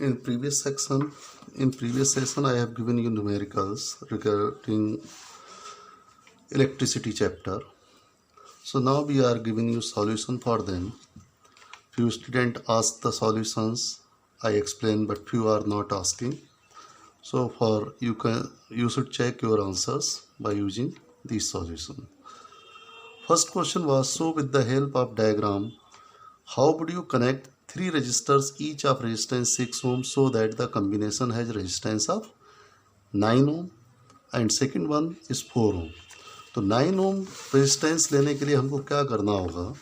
In previous session, I have given you numericals regarding electricity chapter. So now we are giving you solution for them. Few students ask the solutions, I explain, but few are not asking. So you should check your answers by using these solution. First question was, so with the help of diagram, how would you connect three resistors each of resistance 6 ohm so that the combination has resistance of 9 ohm and second one is 4 ohm. तो 9 ohm resistance लेने के लिए हमको क्या करना होगा,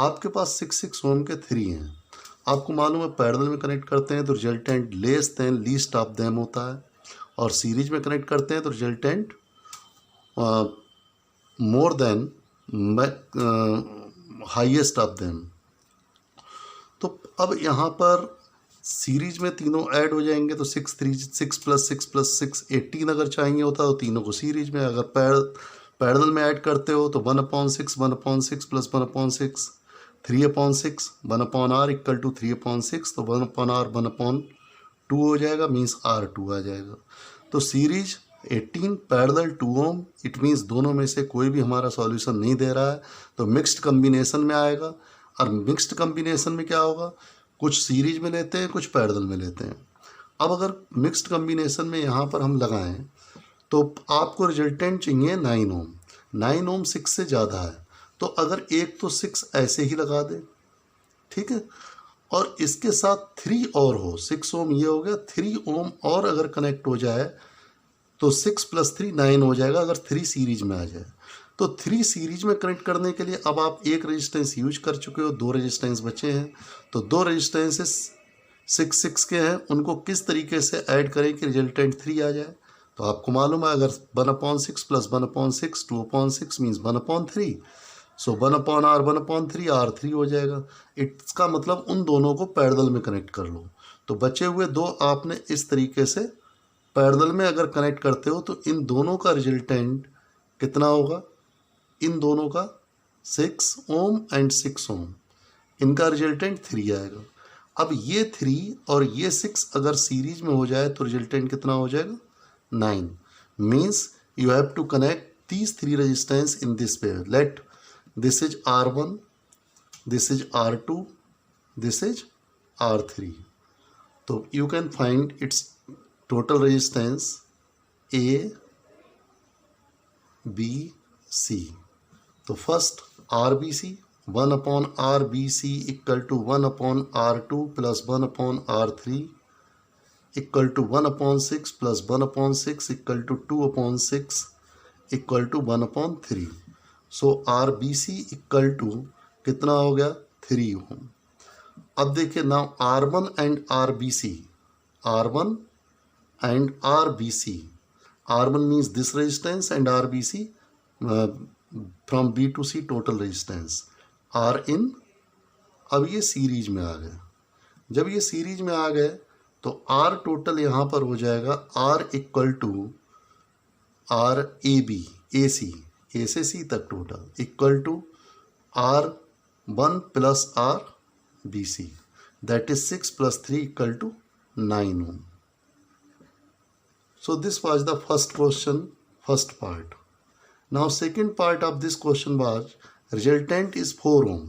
आपके पास 6 ओम के 3 हैं, आपको मालूम है पैरेलल में कनेक्ट करते हैं तो resultant less than least of them होता है, और सीरीज में कनेक्ट करते हैं तो resultant more than highest of them. तो अब यहाँ पर सीरीज में तीनों ऐड हो जाएंगे तो 6 + 6 18 अगर चाहिए होता तो तीनों को सीरीज में, अगर पैरेलल में ऐड करते हो तो 1/6 + 1/6 3/6 1/r = 3/6, तो 1/r 1/2 हो जाएगा, मीन्स R2 आ जाएगा. तो series 18 parallel 2 ohm, it means दोनों में से कोई भी हमारा सॉल्यूशन नहीं दे रहा है तो मिक्स्ड कम्बिनेशन में आएगा. और मिक्स्ड कम्बिनेशन में क्या होगा, कुछ सीरीज में लेते हैं कुछ पैरेलल में लेते हैं. अब अगर मिक्स्ड कम्बिनेशन में यहाँ पर हम लगाएं तो आपको रिजल्टेंट चाहिए 9 ओम. 9 ओम 6 से ज़्यादा है, तो अगर एक तो 6 ऐसे ही लगा दे, ठीक है, और इसके साथ 3 और हो, 6 ओम ये हो गया, 3 ओम और अगर कनेक्ट हो जाए तो 6 + 3 9 हो जाएगा अगर 3 सीरीज में आ जाए. तो 3 सीरीज में कनेक्ट करने के लिए अब आप एक रेजिस्टेंस यूज कर चुके हो, 2 रेजिस्टेंस बचे हैं, तो 2 रेजिस्टेंसेस 6 के हैं, उनको किस तरीके से ऐड करें कि रिजल्टेंट 3 आ जाए. तो आपको मालूम है अगर 1/6 + 1/6 2/6 मीन्स 1/3, सो 1/r 1/3 R3 हो जाएगा. इसका मतलब उन दोनों को पैरेलल में कनेक्ट कर लो. तो बचे हुए 2 आपने इस तरीके से पैरेलल में अगर कनेक्ट करते हो तो इन दोनों का रिजल्टेंट कितना होगा, इन दोनों का 6 ओम एंड 6 ओम, इनका रिजल्टेंट 3 आएगा. अब ये 3 और ये 6 अगर सीरीज में हो जाए तो रिजल्टेंट कितना हो जाएगा, 9. Means you have to connect these 3 resistance in this way. Let this is R1, this is R2, this is R3. So you can find its total resistance A, B, C. तो first RBC 1/RBC = 1/R2 + 1/R3 = 1/6 + 1/6 = 2/6 = 1/3. So RBC = कितना हो गया, 3 ohm. अब देखिए now R1 and RBC, R1 and RBC, R1 means this resistance and RBC from B to C total resistance are in. अब ये series में आ गए, जब ये सीरीज में आ गए तो R टोटल यहाँ पर हो जाएगा R = RAB AC, A से C तक total = R1 + RBC, that is 6 + 3 = 9 ohm. So this was the first question, first part. Now second part of this question was resultant is 4 ohm.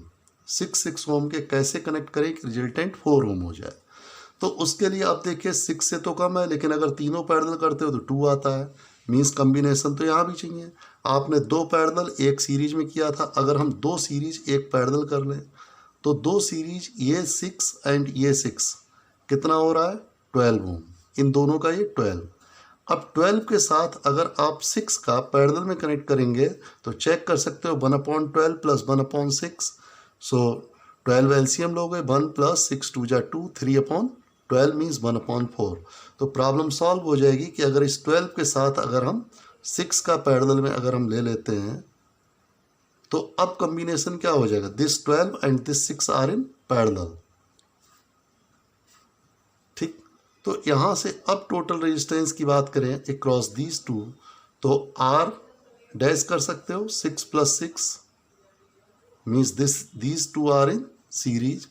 6 ओम के कैसे connect करें कि रिजल्टेंट 4 ओम हो जाए. तो उसके लिए आप देखिए 6 से तो कम है, लेकिन अगर तीनों पैरेलल करते हो तो 2 आता है, मीन्स कम्बिनेशन तो यहाँ भी चाहिए. आपने 2 पैरेलल 1 सीरीज में किया था, अगर हम 2 सीरीज 1 पैरेलल कर लें तो 2 सीरीज ये 6 एंड ये 6 कितना हो रहा है, 12 ओम. इन दोनों का ये 12. अब 12 के साथ अगर आप 6 का पैरेलल में कनेक्ट करेंगे तो चेक कर सकते हो 1/12 + 1/6, सो 12 एलसीएम लोगे, 1 + 6 2 = 2, 3/12 मीन्स 1/4. तो प्रॉब्लम सॉल्व हो जाएगी कि अगर इस 12 के साथ अगर हम 6 का पैरेलल में अगर हम ले लेते हैं तो अब कम्बिनेशन क्या हो जाएगा, this 12 and this 6 are in parallel. ठीक, तो यहाँ से अब टोटल रेजिस्टेंस की बात करें अक्रॉस दीज 2, तो R डैश कर सकते हो 6 + 6 means these two are in series,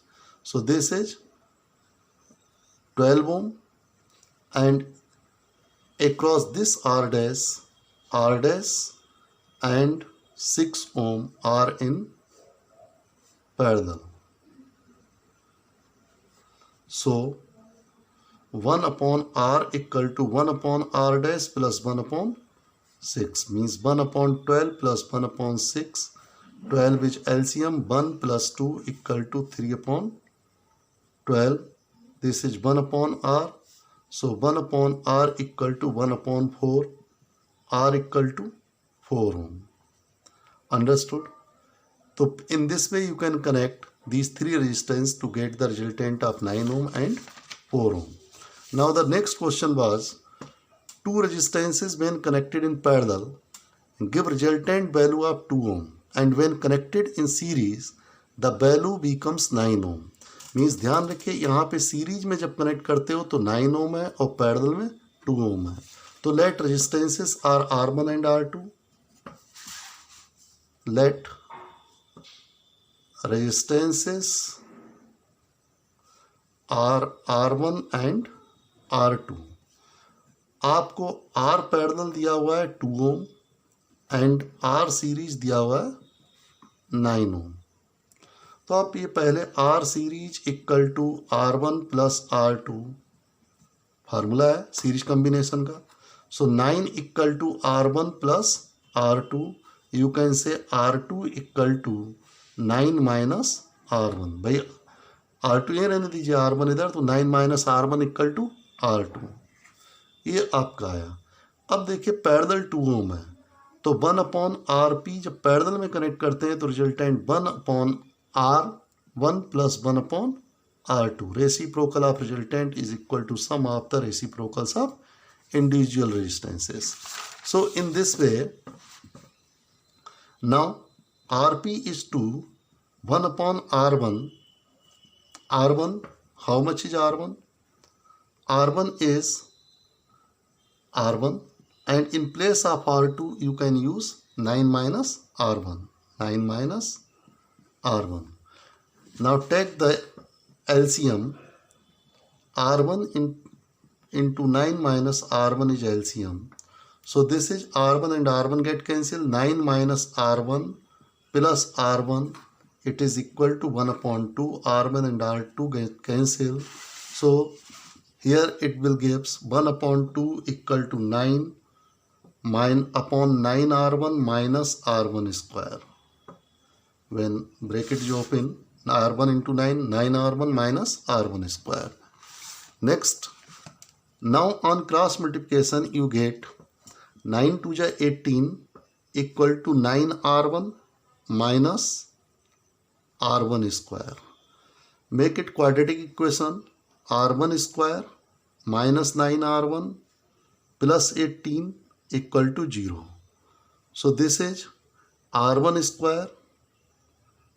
so this is 12 ohm, and across this R dash and 6 ohm are in parallel. So 1 upon R equal to 1 upon R dash plus 1 upon 6 means 1 upon 12 plus 1 upon 6. 12 is LCM, 1 plus 2 equal to 3 upon 12. This is 1 upon R. So 1 upon R equal to 1 upon 4. R equal to 4 ohm. Understood? So in this way you can connect these three resistance to get the resultant of 9 ohm and 4 ohm. Now the next question was, two resistances when connected in parallel give resultant value of 2 ohm, and when connected in series the value becomes 9 ohm. Means ध्यान रखिए यहाँ पे series में जब connect करते हो तो 9 ओम है और पैरेलल में 2 ओम है. तो let resistances are R1 and R2. Let resistances are R1 and R2. आपको R पैरेलल दिया हुआ है 2 ओम एंड R सीरीज दिया हुआ है 9 ओम. तो आप ये पहले R series equal to R1 plus R2 formula है सीरीज कॉम्बिनेशन का. So 9 equal to R1 plus R2. You can say R2 equal to 9 minus R1. भाई R2 ये रहने दीजिए, R1 इधर, तो 9 minus R1 equal to R2. ये आपका आया. अब देखिए पैरेलल 2 ओम है तो 1 अपॉन RP जब पैरेलल में कनेक्ट करते हैं तो resultant 1 upon R1 plus 1 upon R2. Reciprocal of resultant is equal to sum of the reciprocals of individual resistances. So in this way, now RP is 2, 1 upon R1. R1, how much is R1? R1 is R1, and in place of R2 you can use 9 minus R1. 9 minus R1. Now take the LCM. R1 into 9 minus R1 is LCM. So this is R1 and R1 get cancelled. 9 minus R1 plus R1, it is equal to 1 upon 2. R1 and R2 get cancelled. So here it will gives 1 upon 2 equal to 9 upon 9 R1 minus R1 square. When bracket is open, R1 into 9 R1 minus R1 square. Next, now on cross multiplication you get 9 to the 18 equal to 9 R1 minus R1 square. Make it quadratic equation. R1 square minus 9 R1 plus 18 equal to 0. So this is R1 square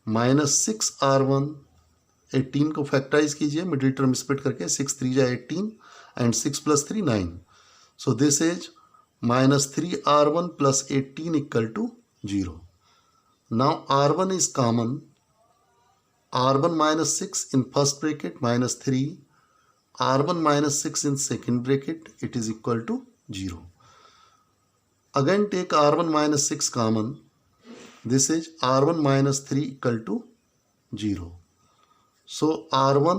minus 6 R1. 18 को factorise कीजिए middle term split करके. 6 3 जा 18 and 6 plus 3 9. So this is minus 3 R1 plus 18 equal to 0. Now R1 is common. R1 minus 6 in first bracket minus 3. R1 minus 6 in second bracket, it is equal to 0. Again take R1 minus 6 common. This is R1 minus 3 equal to 0. So R1,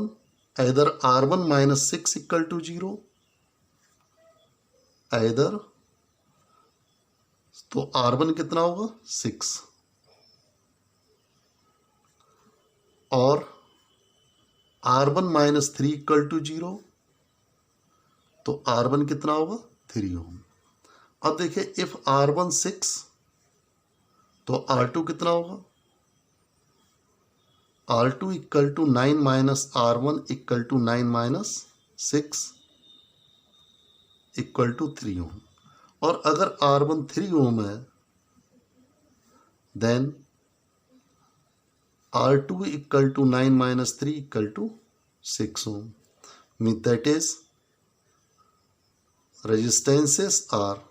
either R1 minus 6 equal to 0, either, तो R1 कितना होगा 6, और R1 minus 3 equal to 0, तो R1 कितना होगा 3 ohm. अब देखिए if R1 6 तो R2 कितना होगा. R2 equal to 9 minus R1 equal to 9 minus 6 equal to 3 ohm. और अगर R1 3 ओम है then R2 equal to 9 minus 3 equal to 6 ohm. Mean that is resistances are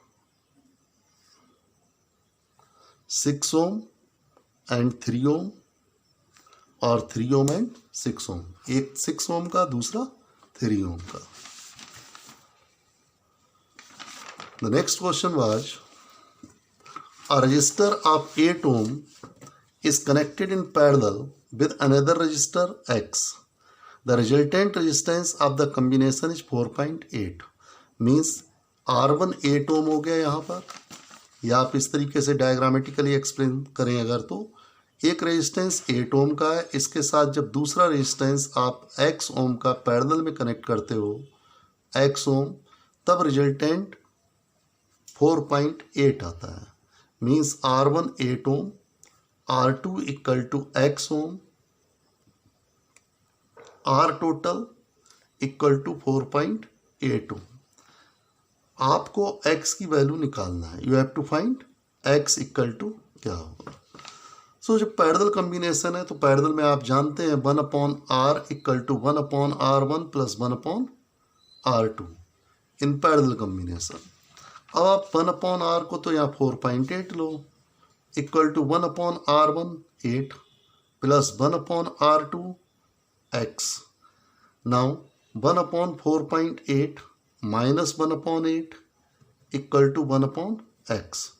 6 ohm and 3 ohm और 3 ohm and 6 ओम. एक 6 ओम का, दूसरा 3 ओम का। The next question was a resistor of 8 ohm is connected in parallel with another resistor X. The resultant resistance of the combination is 4.8 means R1 8 ohm हो गया यहाँ पर, या आप इस तरीके से डायग्रामेटिकली एक्सप्लेन करें अगर तो एक रेजिस्टेंस 8 ओम का है, इसके साथ जब दूसरा रेजिस्टेंस आप X ओम का पैरेलल में कनेक्ट करते हो X ओम, तब रिजल्टेंट 4.8 आता है। Means R1 8 ohm, R2 equal to X ohm, R total equal to 4.8 ohm. आपको X की वैल्यू निकालना है, you have to find X equal to क्या होगा। सो जब पैरेलल कॉम्बिनेशन है तो पैरेलल में आप जानते हैं 1/R equal to 1/R1 plus 1/R2 in parallel combination. अब आप 1/R को तो यहाँ 4.8 लो, equal to 1/R1 8 plus 1/R2 X। Now 1/4.8 minus 1/8 equal to 1/X।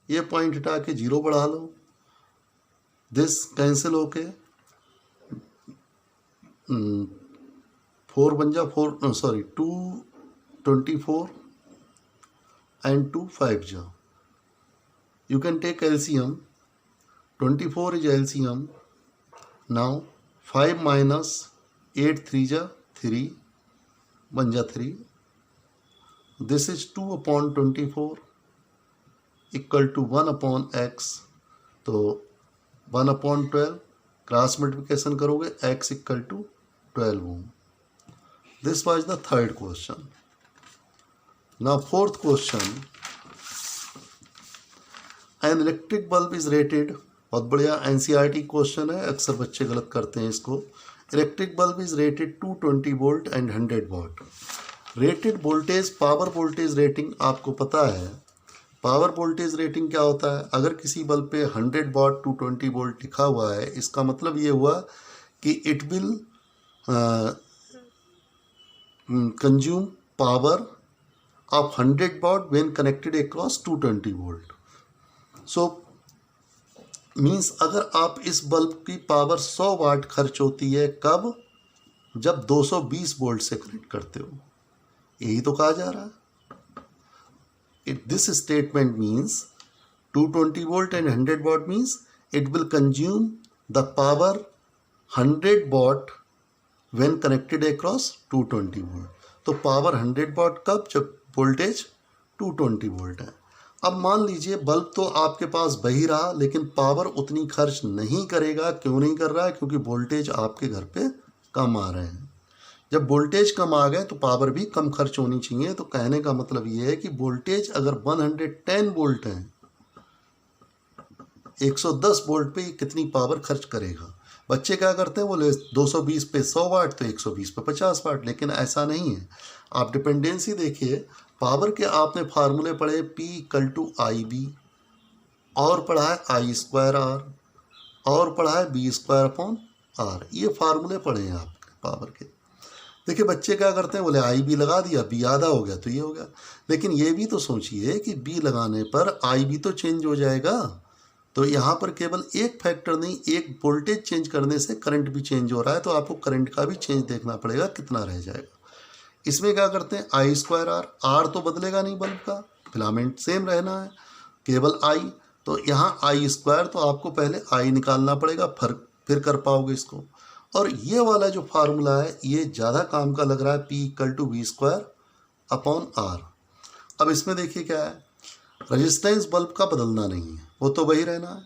ये पॉइंट हटा के 0 बढ़ा लो, दिस कैंसिल होके 4 बन जा 224 and 2 5 जा। You can take LCM, 24 is LCM, now 5 minus 8 3 जा 3 बन जा 3, this is 2/24 equal to 1/X, तो 1/12 क्रॉस मल्टीप्लिकेशन करोगे X equal to 12 ohm. This was the third question. Now fourth question, an electric bulb is rated, बहुत बढ़िया NCERT question है, अक्सर बच्चे गलत करते हैं इसको। Electric bulb is rated 220 volt and 100 watt. Rated voltage, power voltage rating आपको पता है। पावर वोल्टेज रेटिंग क्या होता है, अगर किसी बल्ब पे 100 वाट 220 वोल्ट लिखा हुआ है, इसका मतलब ये हुआ कि it will consume power of 100 watt when connected across 220 volt. So means अगर आप इस बल्ब की पावर 100 वाट खर्च होती है, कब? जब 220 वोल्ट से कनेक्ट करते हो, यही तो कहा जा रहा है। This statement means 220 volt and 100 watt means it will consume the power 100 watt when connected across 220 volt। तो पावर 100 watt कब? जब वोल्टेज 220 वोल्ट है। अब मान लीजिए बल्ब तो आपके पास बही रहा, लेकिन पावर उतनी खर्च नहीं करेगा। क्यों नहीं कर रहा है? क्योंकि वोल्टेज आपके घर पे कम आ रहे हैं। जब वोल्टेज कम आ गए तो पावर भी कम खर्च होनी चाहिए। तो कहने का मतलब ये है कि वोल्टेज अगर 110 वोल्ट है, 110 वोल्ट पे कितनी पावर खर्च करेगा। बच्चे क्या करते हैं, बोले 220 पे 100 वाट तो 120 पे 50 वाट, लेकिन ऐसा नहीं है। आप डिपेंडेंसी देखिए, पावर के आपने फार्मूले पढ़े P इक्वल टू IB, और पढ़ा है I²R, और पढ़ा है B²/R। ये फार्मूले पढ़े हैं आपके पावर के। देखिए बच्चे क्या करते हैं, बोले IB लगा दिया, B आधा हो गया तो ये हो गया। लेकिन ये भी तो सोचिए कि B लगाने पर IB तो चेंज हो जाएगा। तो यहाँ पर केवल एक फैक्टर नहीं, एक वोल्टेज चेंज करने से करंट भी चेंज हो रहा है। तो आपको करंट का भी चेंज देखना पड़ेगा कितना रह जाएगा। इसमें क्या करते हैं, I²R, R तो बदलेगा नहीं, बल्ब का फिलामेंट सेम रहना है, केवल I। तो यहाँ I² तो आपको पहले I निकालना पड़ेगा, फिर कर पाओगे इसको। और ये वाला जो फार्मूला है ये ज़्यादा काम का लग रहा है, P इक्वल टू V²/R। अब इसमें देखिए क्या है, रेजिस्टेंस बल्ब का बदलना नहीं है, वो तो वही रहना है,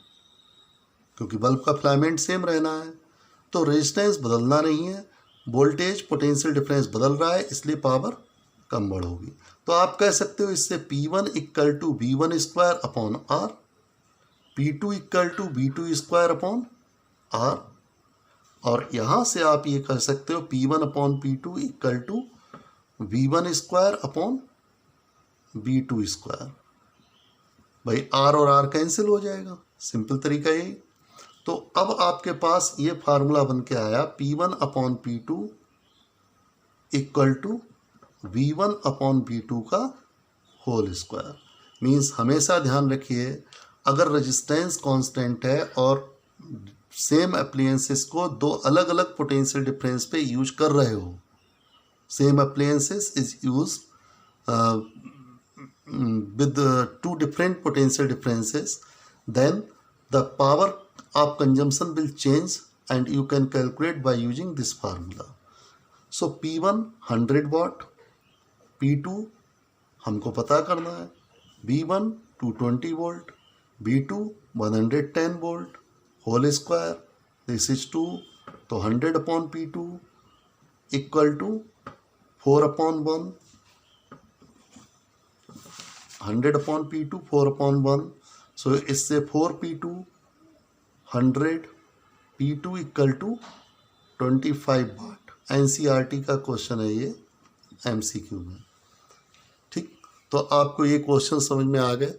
क्योंकि बल्ब का फिलामेंट सेम रहना है। तो रेजिस्टेंस बदलना नहीं है, वोल्टेज पोटेंशियल डिफरेंस बदल रहा है, इसलिए पावर कम बढ़ होगी। तो आप कह सकते हो इससे P1 equal to V1²/R, P2 equal to V2²/R, और यहाँ से आप ये कह सकते हो P1/P2 इक्वल टू V1²/V2²। भाई R और R कैंसिल हो जाएगा, सिंपल तरीका यही। तो अब आपके पास ये फार्मूला बन के आया P1/P2 equal to V1 upon V2 का होल स्क्वायर। मीन्स हमेशा ध्यान रखिए, अगर रेजिस्टेंस कांस्टेंट है और सेम अप्लायंसेस को दो अलग अलग पोटेंशियल डिफरेंस पे यूज कर रहे हो, same appliances is use with two different potential differences, then the power of consumption will change and you can calculate by using this formula. So P1 100 watt, P2 हमको पता करना है, B1 220 volt, B2 110 volt, whole square, this is 2, तो 100 upon P2 equal to 4 upon 1, 100 upon P2 4 upon 1, so इससे 4P2 100, P2 equal to 25 watt. NCERT का क्वेश्चन है ये, MCQ में। ठीक, तो आपको ये क्वेश्चन समझ में आ गए।